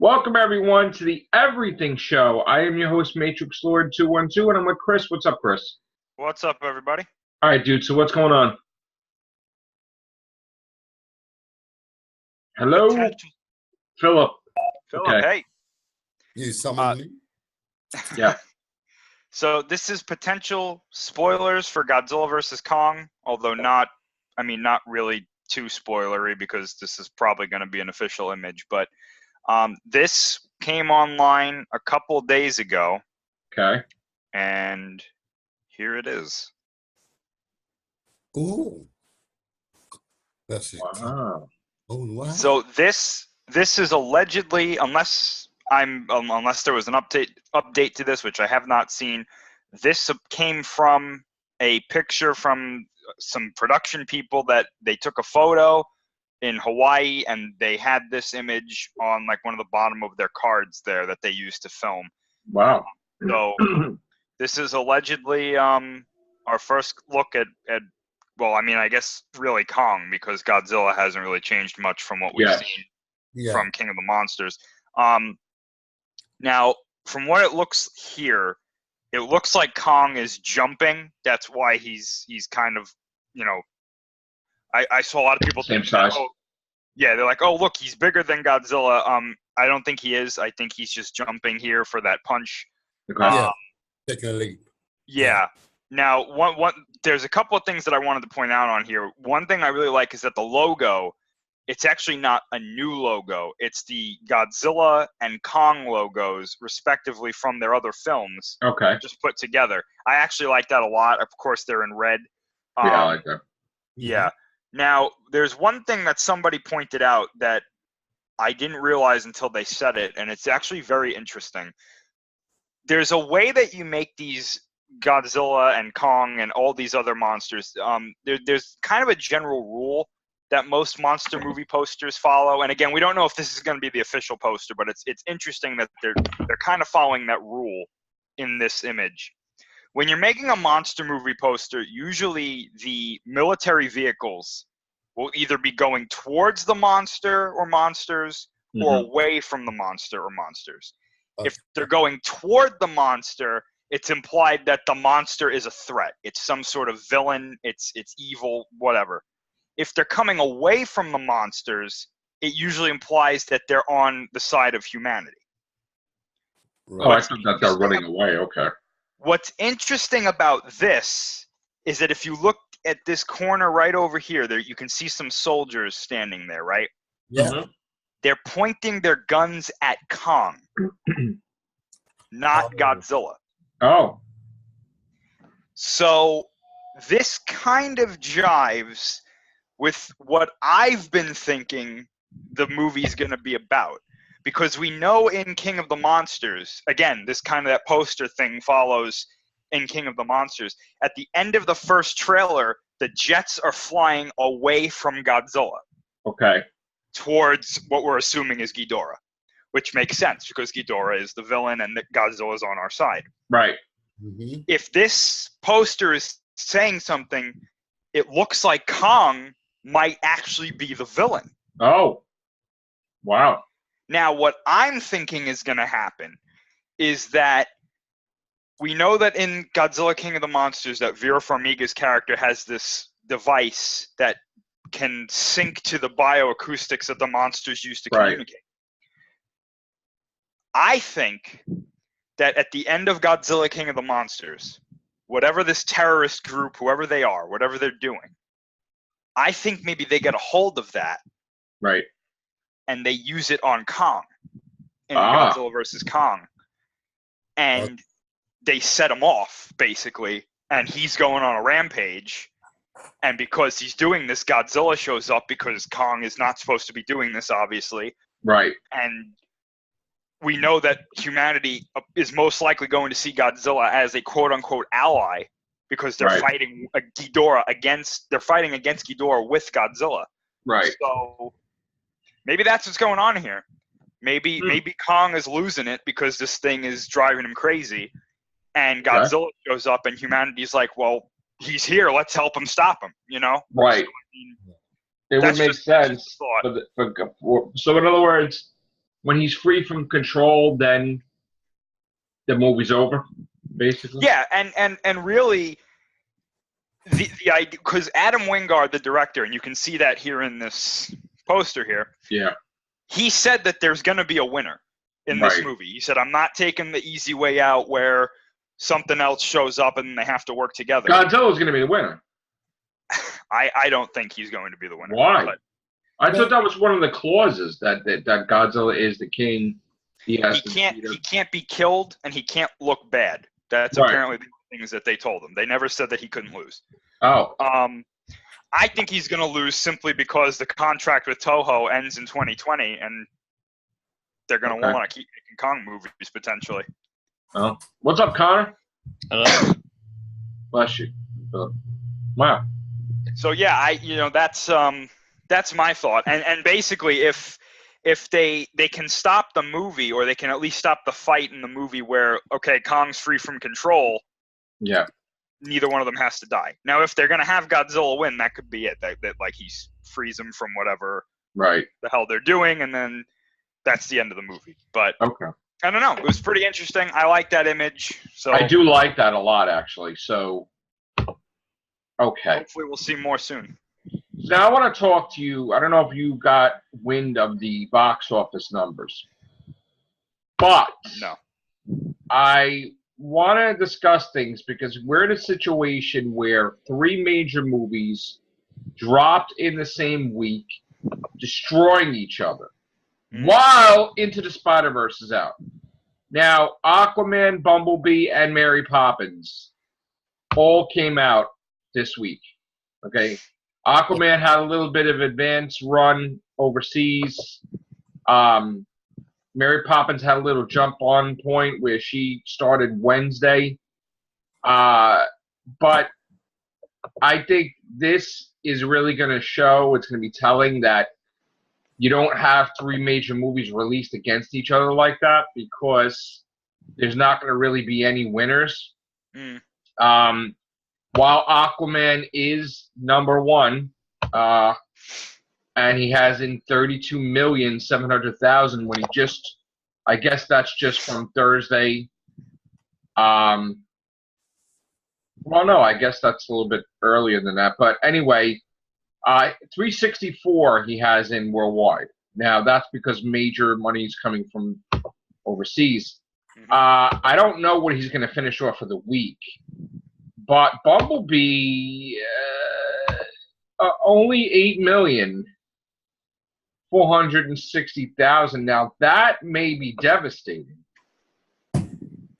Welcome everyone to the Everything Show. I am your host, Matrix Lord 212, and I'm with Chris. What's up, Chris? What's up, everybody? All right, dude. So what's going on? Hello, Philip. Okay. Hey. You summoned me? Yeah. So this is potential spoilers for Godzilla vs. Kong, although not really too spoilery because this is probably going to be an official image. But this came online a couple days ago. Okay. And here it is. Ooh. That's it. Wow. Oh, wow. So this is allegedly, unless there was an update to this, which I have not seen. This came from a picture from some production people that they took a photo in Hawaii, and they had this image on like one of the bottom of their cards there that they used to film. Wow. So this is allegedly our first look at well, I mean, I guess really Kong, because Godzilla hasn't really changed much from what we've seen from King of the Monsters. Now, from what it looks here, it looks like Kong is jumping. That's why he's kind of, I saw a lot of people same size. They're like, oh, look, he's bigger than Godzilla. I don't think he is. I think he's just jumping here for that punch. Okay. Taking a leap. Yeah. Now, there's a couple of things that I wanted to point out on here. One thing I really like is that the logo, it's actually not a new logo. It's the Godzilla and Kong logos, respectively, from their other films. Okay. Just put together. I actually like that a lot. Of course, they're in red. Yeah, I like that. Yeah. Now, there's one thing that somebody pointed out that I didn't realize until they said it, and it's actually very interesting. There's a way that you make these Godzilla and Kong and all these other monsters. There's kind of a general rule that most monster movie posters follow. And again, we don't know if this is going to be the official poster, but it's interesting that they're kind of following that rule in this image. When you're making a monster movie poster, usually the military vehicles will either be going towards the monster or monsters or away from the monster or monsters. Okay. If they're going toward the monster, it's implied that the monster is a threat. It's some sort of villain. It's evil, whatever. If they're coming away from the monsters, it usually implies that they're on the side of humanity. Right. Oh, I thought that they're running away. Okay. What's interesting about this is that if you look at this corner right over here, there you can see some soldiers standing there, right? Yeah. They're pointing their guns at Kong, not Godzilla. Oh. So this kind of jives with what I've been thinking the movie's going to be about. Because we know in King of the Monsters, again, this kind of that poster thing follows in King of the Monsters. At the end of the first trailer, the jets are flying away from Godzilla. Okay. Towards what we're assuming is Ghidorah, which makes sense because Ghidorah is the villain and Godzilla is on our side. Right. Mm-hmm. If this poster is saying something, it looks like Kong might actually be the villain. Oh. Wow. Now, what I'm thinking is going to happen is that we know that in Godzilla King of the Monsters that Vera Farmiga's character has this device that can sync to the bioacoustics that the monsters use to communicate. I think that at the end of Godzilla King of the Monsters, whatever this terrorist group, whoever they are, whatever they're doing, I think maybe they get a hold of that. Right. And they use it on Kong in Godzilla vs. Kong. And they set him off, basically. And he's going on a rampage. And because he's doing this, Godzilla shows up because Kong is not supposed to be doing this, obviously. Right. And we know that humanity is most likely going to see Godzilla as a quote-unquote ally because they're fighting against Ghidorah with Godzilla. Right. So maybe that's what's going on here. Maybe Kong is losing it because this thing is driving him crazy. And Godzilla shows up and humanity's like, well, he's here. Let's help him stop him, Right. So, it would make sense. So in other words, when he's free from control, then the movie's over, basically. Yeah, and really, the idea, because Adam Wingard, the director, and you can see that here in this poster here. Yeah. He said that there's going to be a winner in this movie. He said, I'm not taking the easy way out where something else shows up and they have to work together. Godzilla's going to be the winner. I don't think he's going to be the winner. Why? But I thought that was one of the clauses that Godzilla is the king. He can't be killed and he can't look bad. That's apparently the things that they told him. They never said that he couldn't lose. Oh. I think he's going to lose simply because the contract with Toho ends in 2020, and they're going to want to keep making Kong movies potentially. Oh, what's up, Connor? Hello. Bless you. Wow. So yeah, that's my thought, and basically if they can stop the movie, or they can at least stop the fight in the movie where Kong's free from control. Yeah. Neither one of them has to die. Now, if they're going to have Godzilla win, that could be it. That like he frees them from whatever the hell they're doing, and then that's the end of the movie. But I don't know. It was pretty interesting. I like that image. So I do like that a lot, actually. So, hopefully we'll see more soon. Now I want to talk to you. I don't know if you got wind of the box office numbers, but no. I want to discuss things because we're in a situation where 3 major movies dropped in the same week, destroying each other, while Into the Spider-Verse is out. Now, Aquaman, Bumblebee, and Mary Poppins all came out this week. Okay, Aquaman had a little bit of advance run overseas. Mary Poppins had a little jump on point where she started Wednesday. But I think this is really going to show, it's going to be telling that you don't have 3 major movies released against each other like that, because there's not going to really be any winners. While Aquaman is number 1, and he has in 32,700,000 when he just, I guess that's just from Thursday. Well, no, I guess that's a little bit earlier than that. But anyway, 364 he has in worldwide. Now, that's because major money is coming from overseas. I don't know what he's going to finish off for the week. But Bumblebee, only 8,460,000. Now, that may be devastating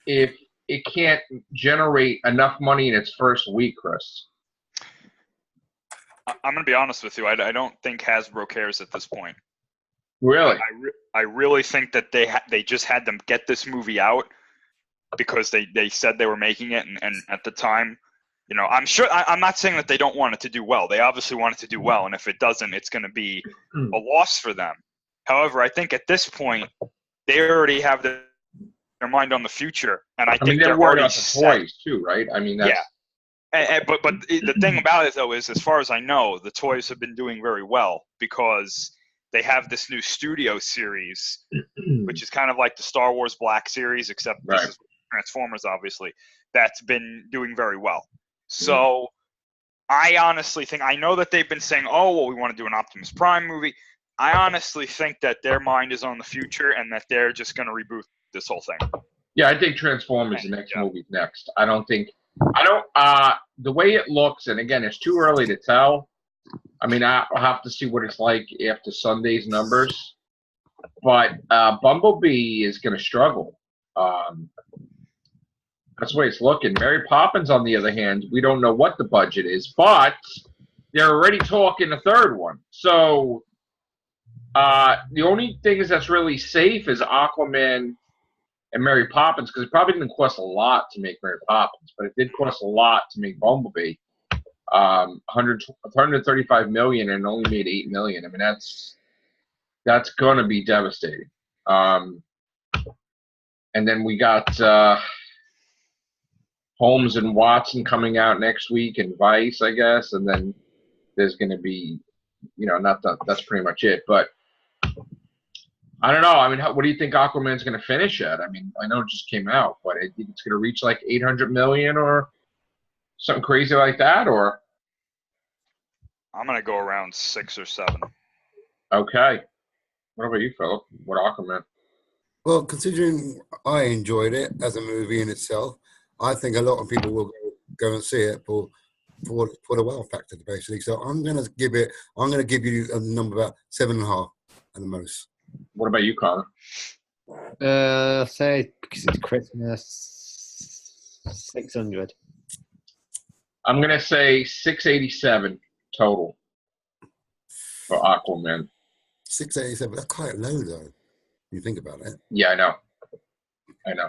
if it can't generate enough money in its first week, Chris. I'm going to be honest with you. I don't think Hasbro cares at this point. Really? I really think that they just had them get this movie out because they said they were making it, and at the time, I'm sure. I'm not saying that they don't want it to do well. They obviously want it to do well, and if it doesn't, it's going to be a loss for them. However, I think at this point, they already have their mind on the future, and I think they're worried about the toys too, right? I mean, that's... yeah. But the thing about it though is, as far as I know, the toys have been doing very well because they have this new studio series, which is kind of like the Star Wars Black series, except this is Transformers, obviously. That's been doing very well. So I honestly think, I know that they've been saying, oh, well, we want to do an Optimus Prime movie. I honestly think that their mind is on the future and that they're just going to reboot this whole thing. Yeah, I think Transformers, the next movie next. The way it looks, and again, it's too early to tell. I mean, I'll have to see what it's like after Sunday's numbers. But Bumblebee is going to struggle. That's the way it's looking. Mary Poppins, on the other hand, we don't know what the budget is, but they're already talking a third one. So the only thing that's really safe is Aquaman and Mary Poppins, because it probably didn't cost a lot to make Mary Poppins, but it did cost a lot to make Bumblebee. 135 million and only made 8 million. I mean, that's gonna be devastating. And then we got Holmes and Watson coming out next week, and Vice, I guess, and then there's gonna be, that's pretty much it. But I don't know. I mean, what do you think Aquaman's going to finish at? I mean, I know it just came out, but I think it's going to reach like 800 million or something crazy like that, or I'm gonna go around 6 or 7. okay. What about you, Philip? What Aquaman? Well, considering I enjoyed it as a movie in itself, I think a lot of people will go and see it for the wow factor, basically. So I'm gonna give you a number about 7.5 at the most. What about you, Connor? Say because it's Christmas, 600. I'm going to say 687 total for Aquaman. 687. That's quite low, though. You think about it. Yeah, I know. I know.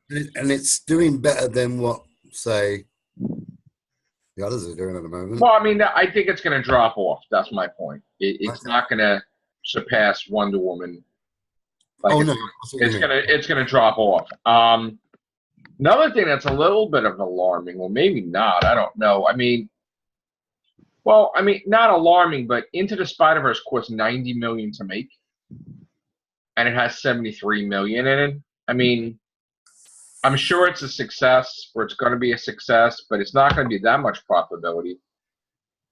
And it's doing better than what, say, the others are doing at the moment. Well, I mean, I think it's going to drop off. That's my point. It's not going to surpass Wonder Woman. Like Oh, no. It's gonna drop off. Another thing that's a little bit of alarming, well, maybe not. I don't know. I mean, not alarming, but Into the Spider-Verse cost $90 million to make, and it has $73 million in it. I mean, I'm sure it's a success, or it's going to be a success, but it's not going to be that much profitability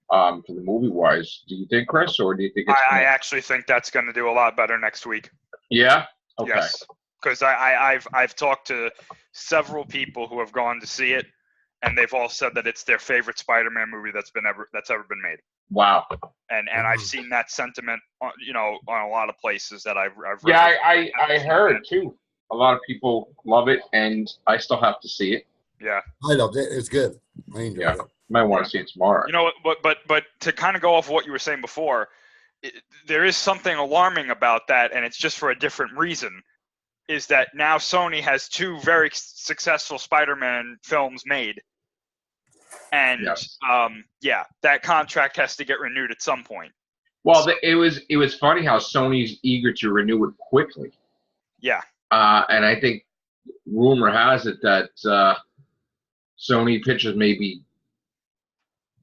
for the movie-wise. Do you think, Chris, or do you think it's I actually think that's going to do a lot better next week. Yeah? Okay. Yes, because I've talked to several people who have gone to see it, and they've all said that it's their favorite Spider-Man movie that's ever been made. Wow. And I've seen that sentiment, on a lot of places that I've read. Yeah, I heard too. A lot of people love it, and I still have to see it. Yeah, I loved it. It was good. I enjoyed it. Might want to see it tomorrow. But to kind of go off what you were saying before, there is something alarming about that, and it's just for a different reason. Is that now Sony has 2 very successful Spider-Man films made, and yes. That contract has to get renewed at some point. Well, it was funny how Sony's eager to renew it quickly. Yeah. And I think rumor has it that Sony pictures may be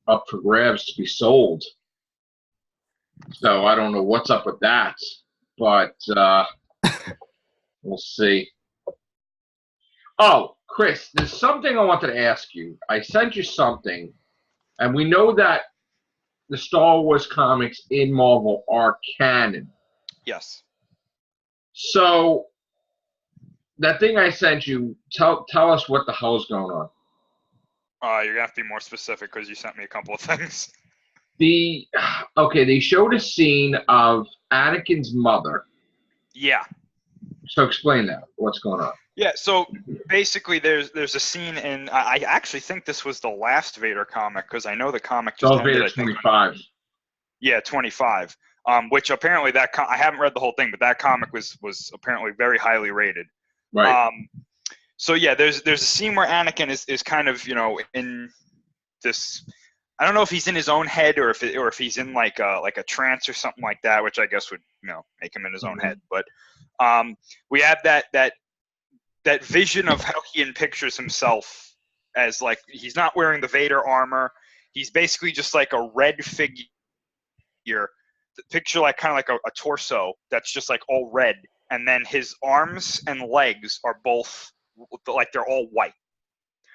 up for grabs to be sold. So I don't know what's up with that, but we'll see. Oh, Chris, there's something I wanted to ask you. I sent you something, and we know that the Star Wars comics in Marvel are canon. Yes. So that thing I sent you, tell us what the hell's going on. You're gonna have to be more specific because you sent me a couple of things. They showed a scene of Anakin's mother. Yeah. So explain that. What's going on? Yeah, so basically there's a scene in I actually think this was the last Vader comic because I know the comic just ended. Vader 25. Yeah, 25. Which apparently I haven't read the whole thing, but that comic was apparently very highly rated. Right. So yeah, there's a scene where Anakin is kind of, in this, I don't know if he's in his own head or if he's in like a trance or something like that, which I guess would, make him in his own head. But we have that vision of how he pictures himself as like he's not wearing the Vader armor. He's basically just like a red figure. Picture like kind of like a torso that's just like all red, and then his arms and legs are both like they're all white.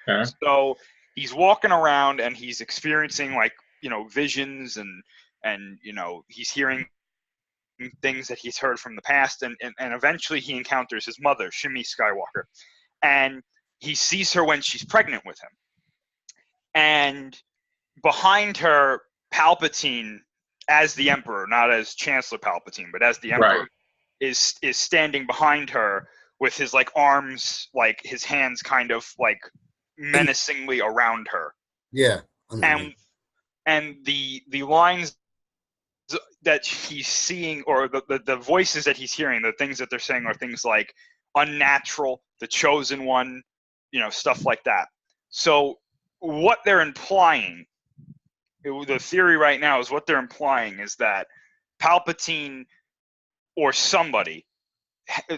Okay. So he's walking around and he's experiencing like visions and he's hearing things that he's heard from the past, and eventually he encounters his mother, Shmi Skywalker, and he sees her when she's pregnant with him, and behind her, Palpatine, as the Emperor, not as Chancellor Palpatine, but as the Emperor, Right. is standing behind her with his like arms, like his hands kind of like menacingly around her. Yeah. And the lines that he's seeing, or the voices that he's hearing, the things that they're saying are things like unnatural, the chosen one, stuff like that. So what they're implying, the theory right now is what they're implying is that Palpatine or somebody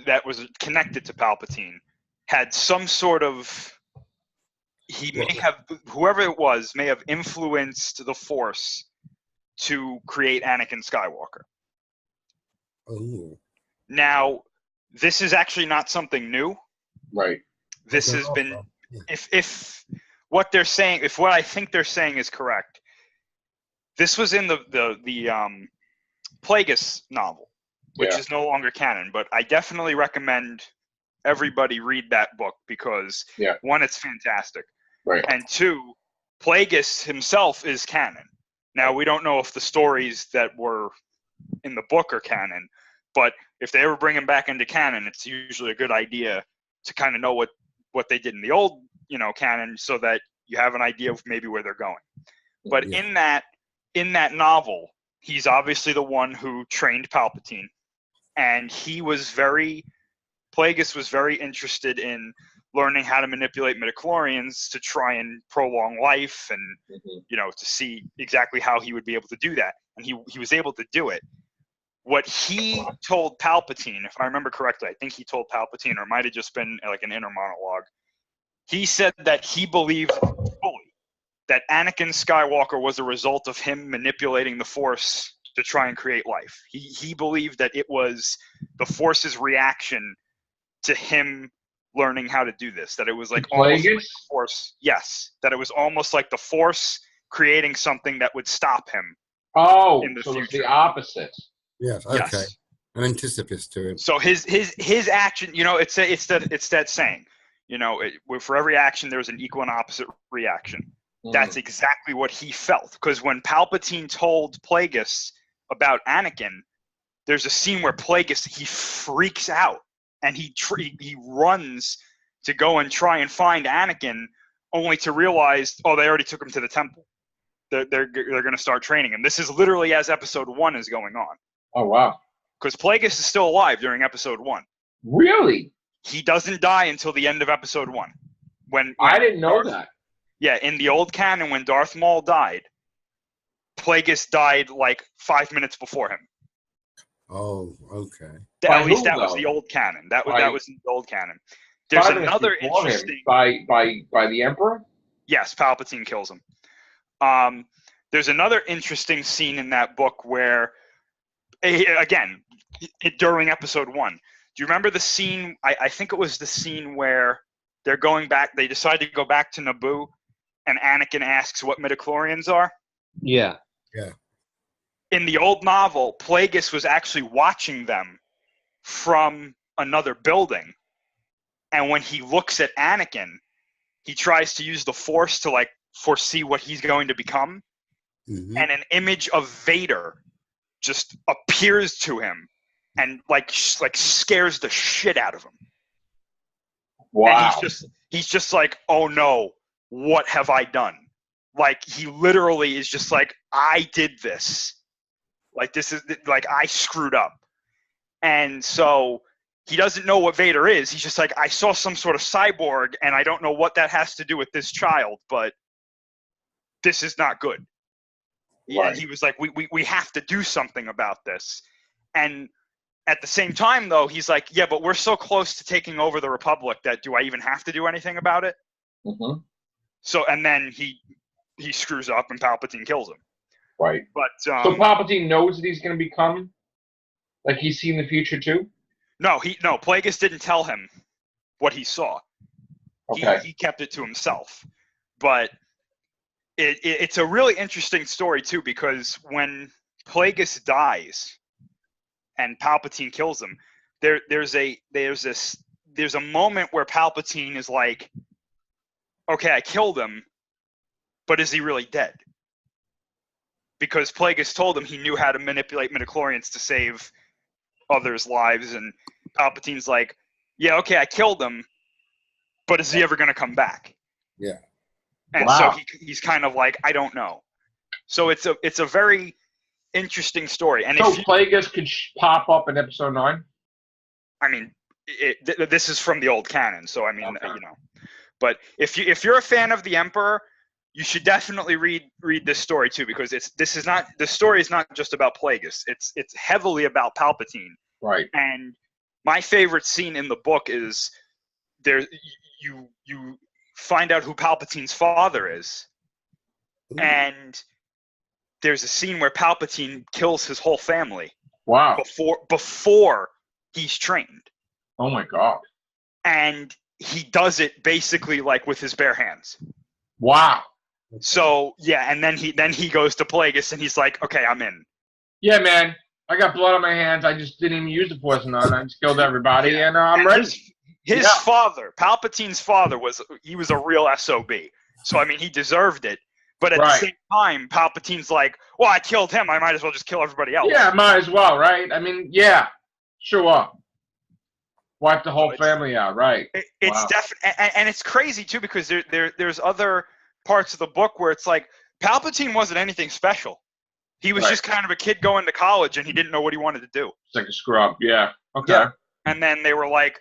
that was connected to Palpatine had some sort of, whoever it was may have influenced the Force to create Anakin Skywalker. Oh. Now, this is actually not something new. Right. This has been, if what they're saying, if what I think they're saying is correct, this was in the Plagueis novel, which is no longer canon. But I definitely recommend everybody read that book because one, it's fantastic, Right. and two, Plagueis himself is canon. Now, we don't know if the stories that were in the book are canon, but if they ever bring him back into canon, it's usually a good idea to kind of know what they did in the old, canon, so that you have an idea of maybe where they're going. But in that novel, he's obviously the one who trained Palpatine, and Plagueis was very interested in learning how to manipulate midichlorians to try and prolong life and, to see exactly how he would be able to do that. And he was able to do it. What he told Palpatine, if I remember correctly, I think he told Palpatine, or it might have just been like an inner monologue, he said that he believed fully that Anakin Skywalker was a result of him manipulating the Force to try and create life. He believed that it was the Force's reaction to him learning how to do this, that it was like almost like the Force. Yes, that it was almost like the Force creating something that would stop him. Oh, in the so future. it's the opposite. Yes. Okay. Yes. An antithesis to him. So his action, it's that saying, for every action there's an equal and opposite reaction. That's exactly what he felt, because when Palpatine told Plagueis about Anakin, there's a scene where Plagueis, he freaks out and he runs to go and try and find Anakin, only to realize, they already took him to the temple. They're going to start training him. This is literally as Episode 1 is going on. Oh, wow. Because Plagueis is still alive during Episode 1. Really? He doesn't die until the end of Episode 1. When I didn't know that. Yeah, in the old canon, when Darth Maul died, Plagueis died like 5 minutes before him. Oh, okay. At least that was the old canon. That was in the old canon. There's another interesting by the Emperor. Yes, Palpatine kills him. There's another interesting scene in that book where, again, during Episode 1. Do you remember the scene? I think it was the scene where they're going back. They decide to go back to Naboo, and Anakin asks what midichlorians are. Yeah. Yeah. In the old novel, Plagueis was actually watching them from another building, and when he looks at Anakin, he tries to use the Force to foresee what he's going to become, and an image of Vader just appears to him and like scares the shit out of him. Wow. And he's just like, oh no, what have I done? Like, he literally is just like, I did this. Like, this is like, I screwed up. And so he doesn't know what Vader is. He's just like, I saw some sort of cyborg, and I don't know what that has to do with this child, but this is not good. Right. And he was like, we have to do something about this. And at the same time, though, he's like, yeah, but we're so close to taking over the Republic that do I even have to do anything about it? So, and then he screws up and Palpatine kills him. Right. But so Palpatine knows that he's going to become, like, he's seen the future too? No, Plagueis didn't tell him what he saw. Okay. He kept it to himself. But it's a really interesting story too, because when Plagueis dies and Palpatine kills him, there's a moment where Palpatine is like, okay, I killed him, but is he really dead? Because Plagueis told him he knew how to manipulate midichlorians to save others' lives, and Palpatine's like, yeah, okay, I killed him, but is he ever going to come back? Yeah. And so he's kind of like, I don't know. So it's a very interesting story. And so Plagueis could pop up in Episode 9? I mean, this is from the old canon, so I mean, But if you're a fan of the Emperor, you should definitely read this story too, because the story is not just about Plagueis. It's heavily about Palpatine. Right. And my favorite scene in the book is you find out who Palpatine's father is. And there's a scene where Palpatine kills his whole family. Wow. Before he's trained. Oh my God. And he does it basically like with his bare hands. Wow. So yeah, and then he goes to Plagueis and he's like, okay, I'm in. Yeah, man. I got blood on my hands. I just didn't even use the Force none. I just killed everybody, Yeah. and I'm ready. His Yeah. father, Palpatine's father, he was a real SOB. So I mean, he deserved it. But at the Right. same time, Palpatine's like, well, I killed him. I might as well just kill everybody else. Yeah, might as well, right? I mean, yeah, sure. Wipe the whole So family out, right? It's Wow. definitely, and it's crazy too because there's other parts of the book where it's like Palpatine wasn't anything special. He was Right. just kind of a kid going to college and he didn't know what he wanted to do. It's like a scrub, yeah. Okay. Yeah. And then they were like,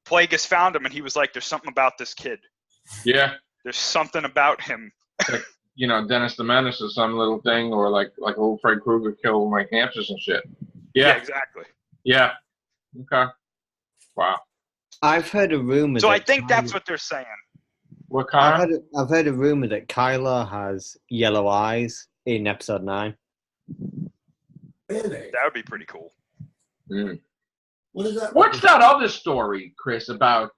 Plagueis found him and he was like, there's something about this kid. Yeah. There's something about him. Like, you know, Dennis the Menace or some little thing, or like old Fred Krueger killed like hamsters and shit. Yeah, Yeah. exactly. Yeah. Okay. Wow. I've heard a rumor. So I that think that's what they're saying. What kind? I've heard a rumor that Kylo has yellow eyes in Episode 9. Really? That would be pretty cool. Mm. What is that? What's that other story, Chris, about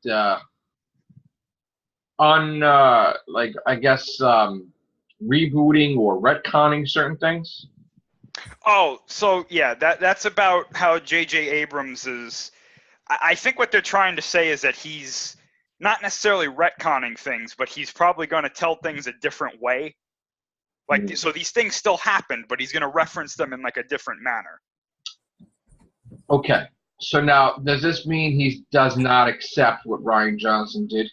like I guess rebooting or retconning certain things? Oh, so yeah, that's about how J.J. Abrams is. I think what they're trying to say is that he's not necessarily retconning things, but he's probably going to tell things a different way. Like, so these things still happened, but he's going to reference them in like a different manner. Okay. So now, does this mean he does not accept what Rian Johnson did?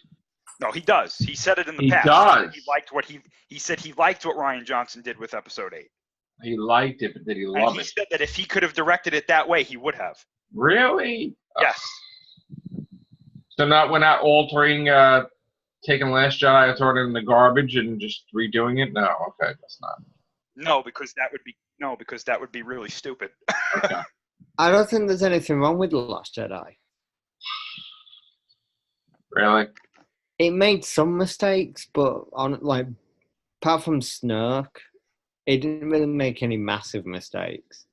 No, he does. He said it in the He past. does. He liked what he said he liked what Rian Johnson did with Episode 8. He liked it, but did he And love he it? said that if he could have directed it that way, he would have. Really? Yes. So we're not altering, taking Last Jedi and throwing it in the garbage and just redoing it? No, okay, that's not. No, because that would be really stupid. Okay. I don't think there's anything wrong with The Last Jedi. Really? It made some mistakes, but apart from Snoke, it didn't really make any massive mistakes.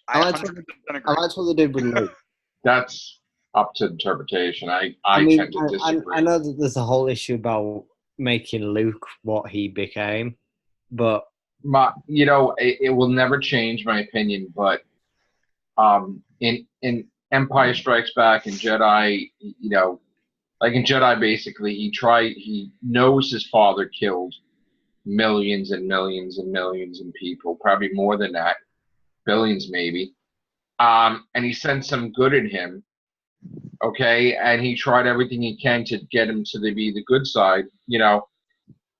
I liked 100% agree. I liked what they did with Luke. That's up to interpretation. I mean, tend to disagree. I know that there's a whole issue about making Luke what he became, but it will never change my opinion, but in Empire Strikes Back and Jedi, like in Jedi, basically he knows his father killed millions and millions and millions of people, probably more than that, billions maybe, and he sensed some good in him, okay, and he tried everything he can to get him to be the good side,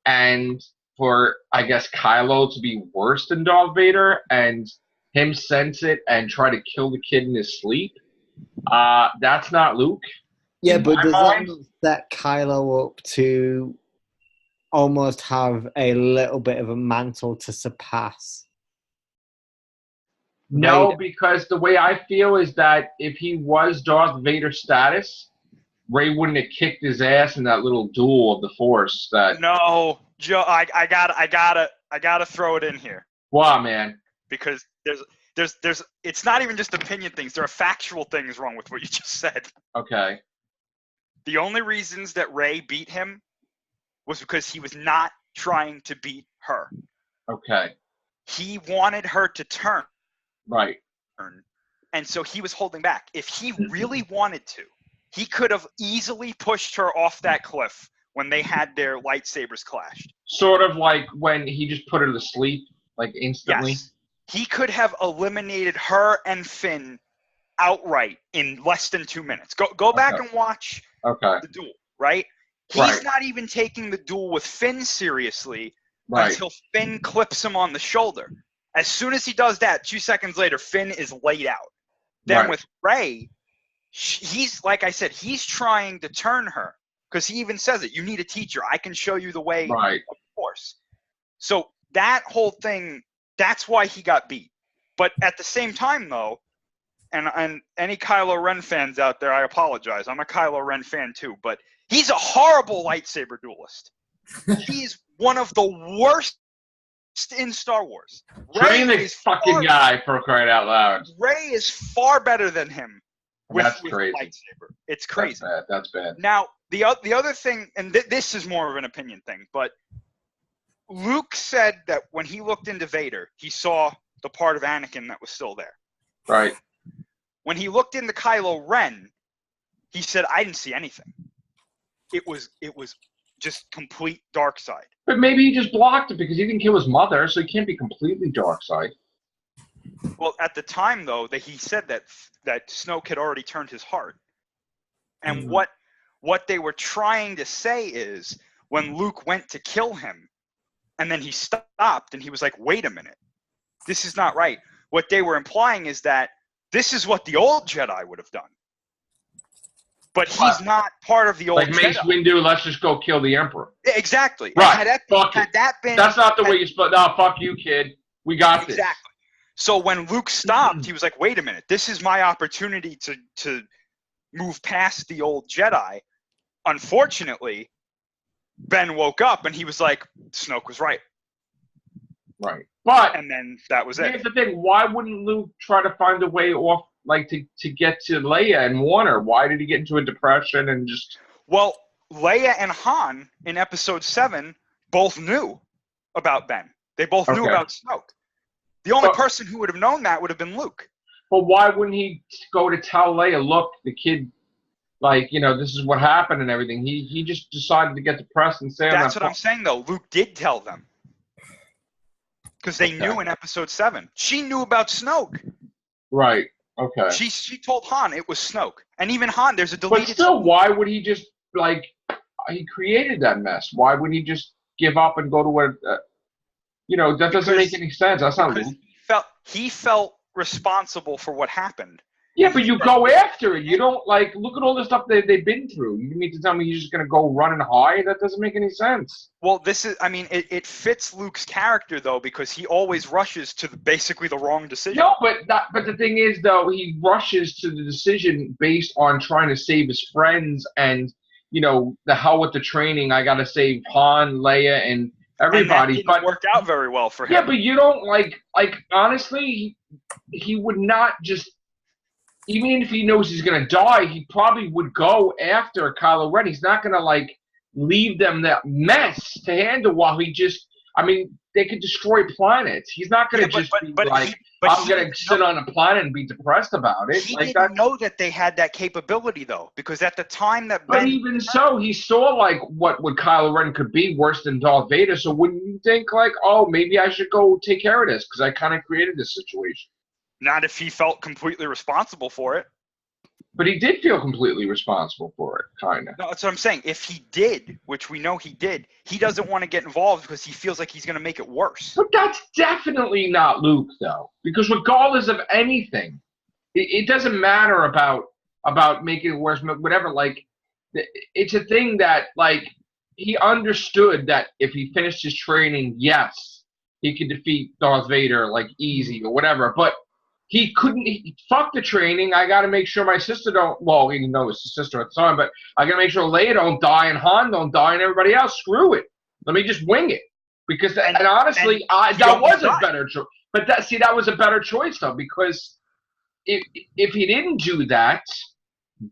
and for, I guess, Kylo to be worse than Darth Vader and him sense it and try to kill the kid in his sleep, that's not Luke. yeah, In but my does mind- that not set Kylo up to almost have a little bit of a mantle to surpass? No, Vader? because the way I feel is that if he was Darth Vader status, Rey wouldn't have kicked his ass in that little duel of the Force. That No, Joe, I gotta throw it in here wow, man. because there's it's not even just opinion things. There are factual things wrong with what you just said. Okay, The only reasons that Rey beat him was because he was not trying to beat her. okay, He wanted her to turn, right, and so he was holding back. If he really wanted to, he could have easily pushed her off that cliff when they had their lightsabers clashed. sort of like when he just put her to sleep, like instantly. Yes. He could have eliminated her and Finn outright in less than 2 minutes. Go back Okay. and watch Okay, the duel, right? He's Right. not even taking the duel with Finn seriously right, until Finn clips him on the shoulder. As soon as he does that, 2 seconds later, Finn is laid out. Then right, with Rey, he's, like I said, he's trying to turn her because he even says it. You need a teacher. I can show you the way right. of Force. So that whole thing, that's why he got beat. But at the same time, though, and any Kylo Ren fans out there, I apologize. I'm a Kylo Ren fan too, but he's a horrible lightsaber duelist. He's one of the worst in Star Wars. Train the fucking guy, for crying out loud. Rey is far better than him with crazy. the lightsaber. It's crazy. That's bad. Now, the other thing, and this is more of an opinion thing, but Luke said that when he looked into Vader, he saw the part of Anakin that was still there. Right. When he looked into Kylo Ren, he said, I didn't see anything. It was just complete dark side. But maybe he just blocked it because he didn't kill his mother, so he can't be completely dark side. Well, at the time, though, that he said that Snoke had already turned his heart. And what they were trying to say is when Luke went to kill him, and then he stopped, and he was like, wait a minute. This is not right. What they were implying is that this is what the old Jedi would have done. But he's not part of the old Jedi. Like Mace Windu, let's just go kill the Emperor. Exactly. Right. Had that been... That's not the way you split. No, fuck you, kid. We got this. Exactly. So when Luke stopped, he was like, wait a minute. This is my opportunity to move past the old Jedi. Unfortunately, Ben woke up and he was like, Snoke was right. Right. But and then that was it. Here's the thing. Why wouldn't Luke try to find a way off, like to get to Leia and warn her? Why did he get into a depression and just... Well, Leia and Han in Episode 7 both knew about Ben. They both knew about Snoke. The only person who would have known that would have been Luke. But why wouldn't he go to tell Leia, look, the kid, like, you know, this is what happened and everything? He just decided to get depressed and say... That's what I'm saying, though. Luke did tell them. Because they knew in Episode 7. She knew about Snoke. Right. Okay. She told Han it was Snoke. And even Han, there's a deleted... But still, why would he just, like, he created that mess. Why would he just give up and go to where... you know, that doesn't make any sense. That's not Luke. He felt responsible for what happened. Yeah, but you go after it. You don't, like, look at all the stuff they've been through. You mean to tell me you're just going to go run and hide? That doesn't make any sense. Well, it fits Luke's character, though, because he always rushes to basically the wrong decision. No, but the thing is, though, he rushes to the decision based on trying to save his friends and, you know, the hell with the training. I got to save Han, Leia, and everybody. And that didn't work out very well for him. Yeah, but you don't, like honestly, he would not just... Even if he knows he's going to die, he probably would go after Kylo Ren. He's not going to, like, leave them that mess to handle while he just... I mean, they could destroy planets. He's not going to I'm going to sit on a planet and be depressed about it. He didn't know that they had that capability, though, because at the time that Ben... But even so, he saw, like, what Kylo Ren could be worse than Darth Vader, so wouldn't you think, like, oh, maybe I should go take care of this, because I kind of created this situation? Not if he felt completely responsible for it. But he did feel completely responsible for it, kind of. No, that's what I'm saying. If he did, which we know he did, he doesn't want to get involved because he feels like he's going to make it worse. But that's definitely not Luke, though. Because regardless of anything, it doesn't matter about making it worse, whatever. Like, it's a thing that, like, he understood that if he finished his training, yes, he could defeat Darth Vader, like, easy or whatever. But he couldn't. Fuck the training. I got to make sure my sister don't. Well, even though it's his sister at the time, but I got to make sure Leia don't die and Han don't die and everybody else. Screw it. Let me just wing it. Because and honestly, that was a better choice. But that was a better choice though, because if he didn't do that,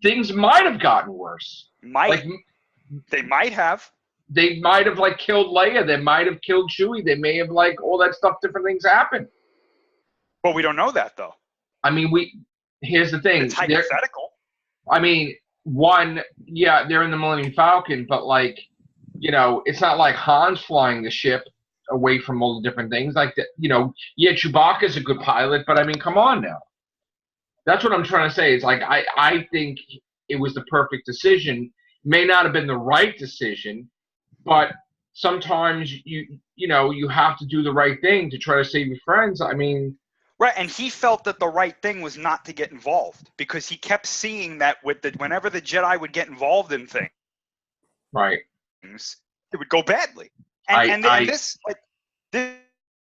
things might have gotten worse. They might have. They might have like killed Leia. They might have killed Chewie. They may have like all that stuff. Different things happen. But we don't know that, though. I mean, here's the thing. It's hypothetical. I mean, they're in the Millennium Falcon, but, like, you know, it's not like Han's flying the ship away from all the different things. Like, you know, Chewbacca's a good pilot, but, I mean, come on now. That's what I'm trying to say. It's like, I think it was the perfect decision. May not have been the right decision, but sometimes, you know, you have to do the right thing to try to save your friends. I mean... Right, and he felt that the right thing was not to get involved because he kept seeing that whenever the Jedi would get involved in things, right, it would go badly. And this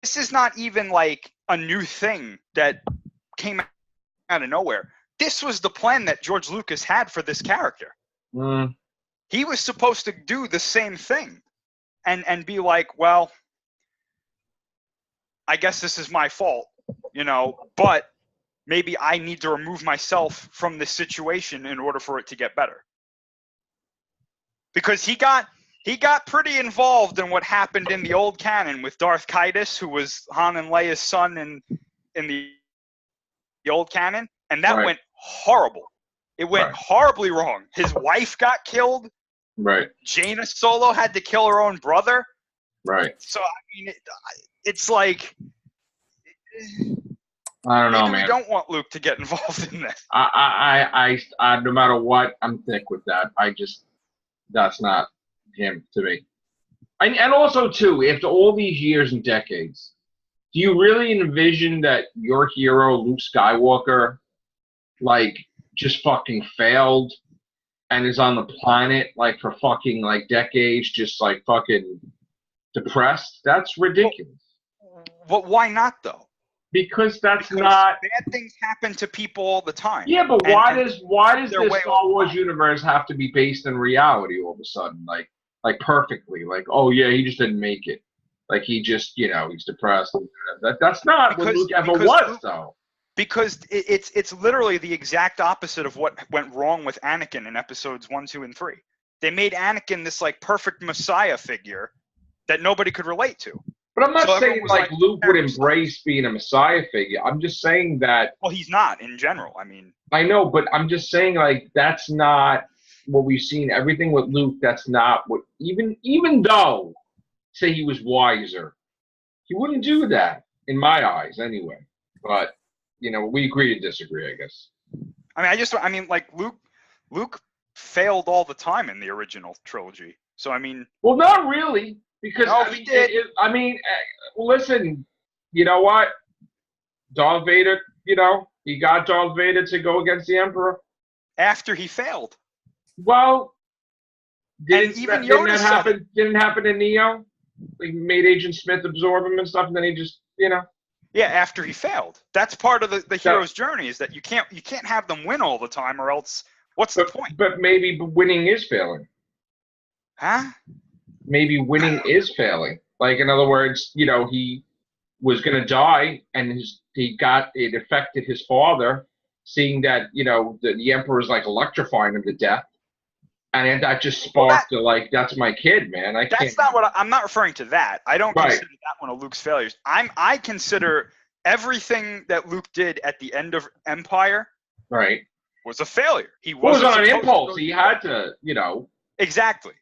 is not even like a new thing that came out of nowhere. This was the plan that George Lucas had for this character. Mm. He was supposed to do the same thing, and be like, well, I guess this is my fault, but maybe I need to remove myself from this situation in order for it to get better. Because he got pretty involved in what happened in the old canon with Darth Caedus, who was Han and Leia's son in the old canon, and that went horrible. It went horribly wrong. His wife got killed. Right. Jaina Solo had to kill her own brother. Right. So I mean, it's like I don't know, maybe man. we don't want Luke to get involved in this. I no matter what, I'm thick with that. That's not him to me. And also too, after all these years and decades, do you really envision that your hero, Luke Skywalker, like, just fucking failed and is on the planet, like, for fucking, like, decades, just, like, fucking depressed? That's ridiculous. But why not, though? Because not... Bad things happen to people all the time. Yeah, but why does this Star Wars time. universe have to be based in reality all of a sudden? Like perfectly. Like, oh, yeah, he just didn't make it. Like, he just, he's depressed. That's not what Luke ever was, though. Because it's literally the exact opposite of what went wrong with Anakin in episodes 1, 2, and 3. They made Anakin this, like, perfect Messiah figure that nobody could relate to. But I'm not saying, like, Luke would embrace being a Messiah figure. I'm just saying that... Well, he's not, in general. I mean... I know, but I'm just saying, like, that's not what we've seen. Everything with Luke, that's not what... Even though, say he was wiser, he wouldn't do that, in my eyes, anyway. But... we agree to disagree, I guess. I mean, like, Luke failed all the time in the original trilogy. So, I mean... Well, not really, because... No, he did. Listen, you know what? Darth Vader, he got Darth Vader to go against the Emperor. After he failed. Well, didn't happen in Neo? He made Agent Smith absorb him and stuff, and then he just, Yeah, after he failed. That's part of the hero's journey, is that you can't have them win all the time, or else what's the point? But maybe winning is failing. Huh? Maybe winning is failing. Like, in other words, he was going to die, and it affected his father, seeing that, the Emperor's, like, electrifying him to death. And that just sparked that's my kid, man. I'm not referring to that. I don't consider that one of Luke's failures. I consider everything that Luke did at the end of Empire was a failure. He was on an impulse. He had to, Exactly.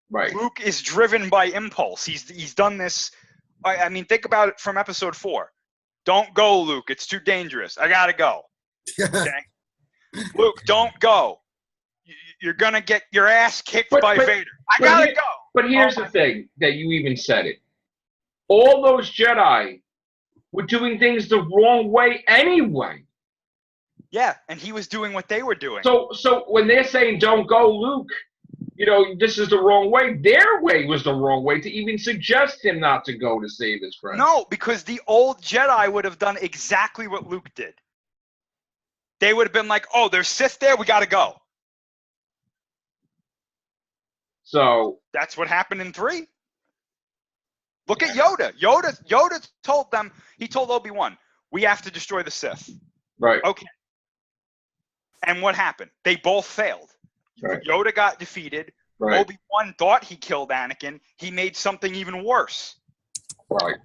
Right. Luke is driven by impulse. He's done this. I mean, think about it from episode 4. Don't go, Luke. It's too dangerous. I gotta go. Okay. Luke, don't go. You're gonna get your ass kicked by Vader. I gotta go. But here's the thing that you even said it. All those Jedi were doing things the wrong way anyway. Yeah, and he was doing what they were doing. So when they're saying don't go, Luke, this is the wrong way. Their way was the wrong way to even suggest him not to go to save his friend. No, because the old Jedi would have done exactly what Luke did. They would have been like, oh, there's Sith there, we gotta go. So that's what happened in 3. Look at Yoda. Yoda told them, he told Obi-Wan, we have to destroy the Sith. Right. Okay. And what happened? They both failed. Right. Yoda got defeated. Right. Obi-Wan thought he killed Anakin. He made something even worse. Right.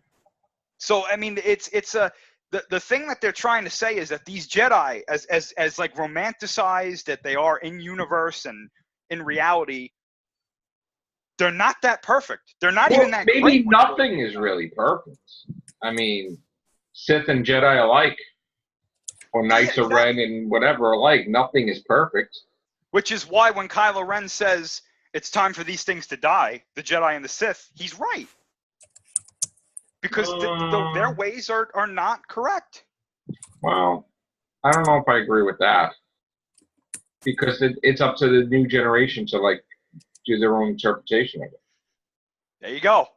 So, I mean, the thing that they're trying to say is that these Jedi, as like romanticized that they are in universe and in reality, they're not that perfect. They're not even that great. Maybe nothing is really perfect. I mean, Sith and Jedi alike, or Knights of Ren and whatever alike, nothing is perfect. Which is why when Kylo Ren says it's time for these things to die, the Jedi and the Sith, he's right. Because their ways are not correct. Well, I don't know if I agree with that. Because it's up to the new generation to, like, do their own interpretation of it. There you go.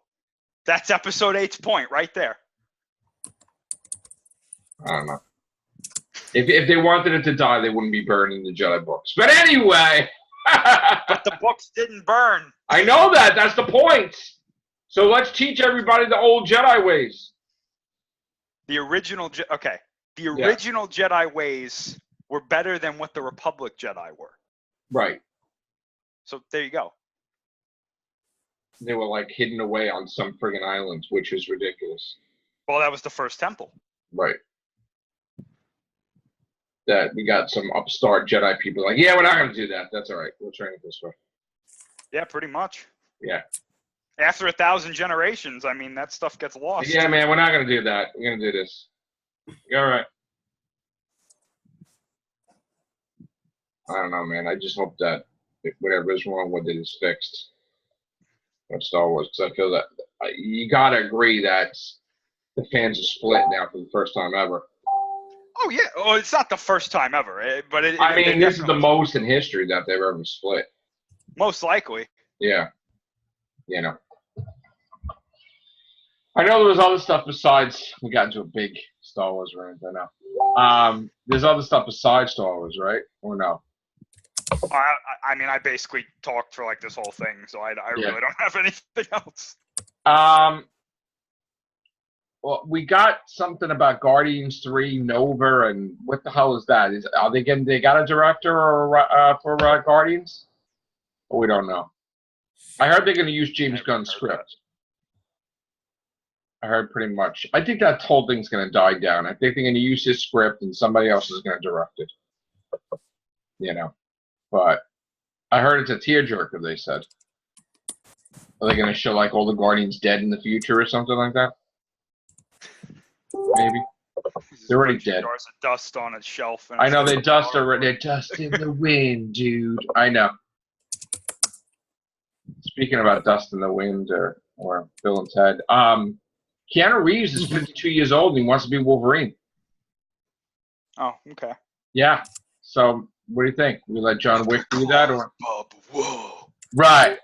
That's episode 8's point right there. I don't know. If they wanted it to die, they wouldn't be burning the Jedi books. But anyway! But the books didn't burn. I know that. That's the point. So let's teach everybody the old Jedi ways. The original okay. The Yeah. original Jedi ways were better than what the Republic Jedi were. Right. So there you go. They were like hidden away on some friggin' island, which is ridiculous. Well, that was the first temple. Right. That we got some upstart Jedi people like, yeah, we're not gonna do that. That's all right. We'll train it this way. Yeah, pretty much. Yeah. After 1,000 generations, I mean, that stuff gets lost. Yeah, man, we're not gonna do that. We're gonna do this. All right. I don't know, man. I just hope that whatever is wrong with it is fixed. Of Star Wars, because I feel that you gotta agree that the fans are split now for the first time ever. Oh yeah. Oh, it's not the first time ever, but I mean, this is the most in history that they've ever split. Most likely. Yeah. You know. I know there was other stuff besides. We got into a big Star Wars rant. I know. There's other stuff besides Star Wars, right? Or no? I mean, I basically talked for like this whole thing, so I really don't have anything else. Well, we got something about Guardians 3, Nova, and what the hell is that? Are they getting? They got a director or for Guardians? Or we don't know. I heard they're going to use James Gunn's script. I heard pretty much. I think that whole thing's going to die down. I think they're going to use his script and somebody else is going to direct it. You know. But I heard it's a tearjerker, they said. Are they going to show, like, all the Guardians dead in the future or something like that? Maybe. They're already dead. Jars of dust on a shelf. And I know, they dust already. They're dust in the wind, dude. I know. Speaking about dust in the wind or Bill and Ted, Keanu Reeves is 52 years old and he wants to be Wolverine. Oh, okay. Yeah. So... what do you think? We let John Wick do that, or whoa? Right.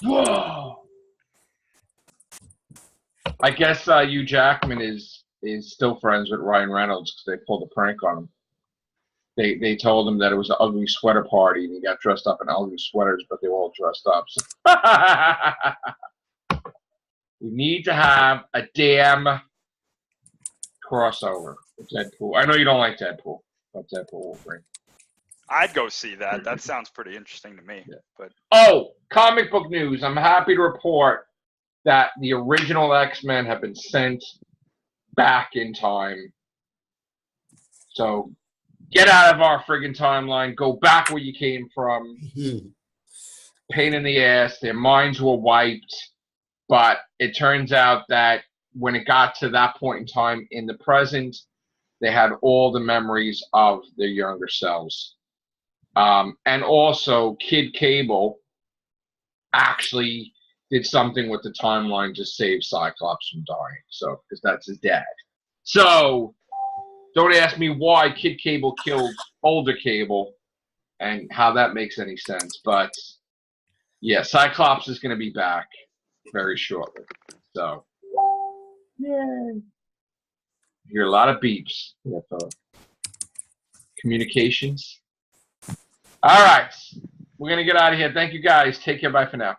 Whoa. I guess Hugh Jackman is still friends with Ryan Reynolds because they pulled a prank on him. They told him that it was an ugly sweater party and he got dressed up in ugly sweaters, but they were all dressed up. So. We need to have a damn crossover with Deadpool. I know you don't like Deadpool, but Deadpool Wolverine. I'd go see that. That sounds pretty interesting to me. Yeah. But comic book news. I'm happy to report that the original X-Men have been sent back in time. So get out of our friggin' timeline. Go back where you came from. Pain in the ass. Their minds were wiped. But it turns out that when it got to that point in time in the present, they had all the memories of their younger selves. And also, Kid Cable actually did something with the timeline to save Cyclops from dying. So, because that's his dad. So, don't ask me why Kid Cable killed older Cable and how that makes any sense. But, yeah, Cyclops is going to be back very shortly. So, yay. Hear a lot of beeps. Communications. All right. We're going to get out of here. Thank you, guys. Take care. Bye for now.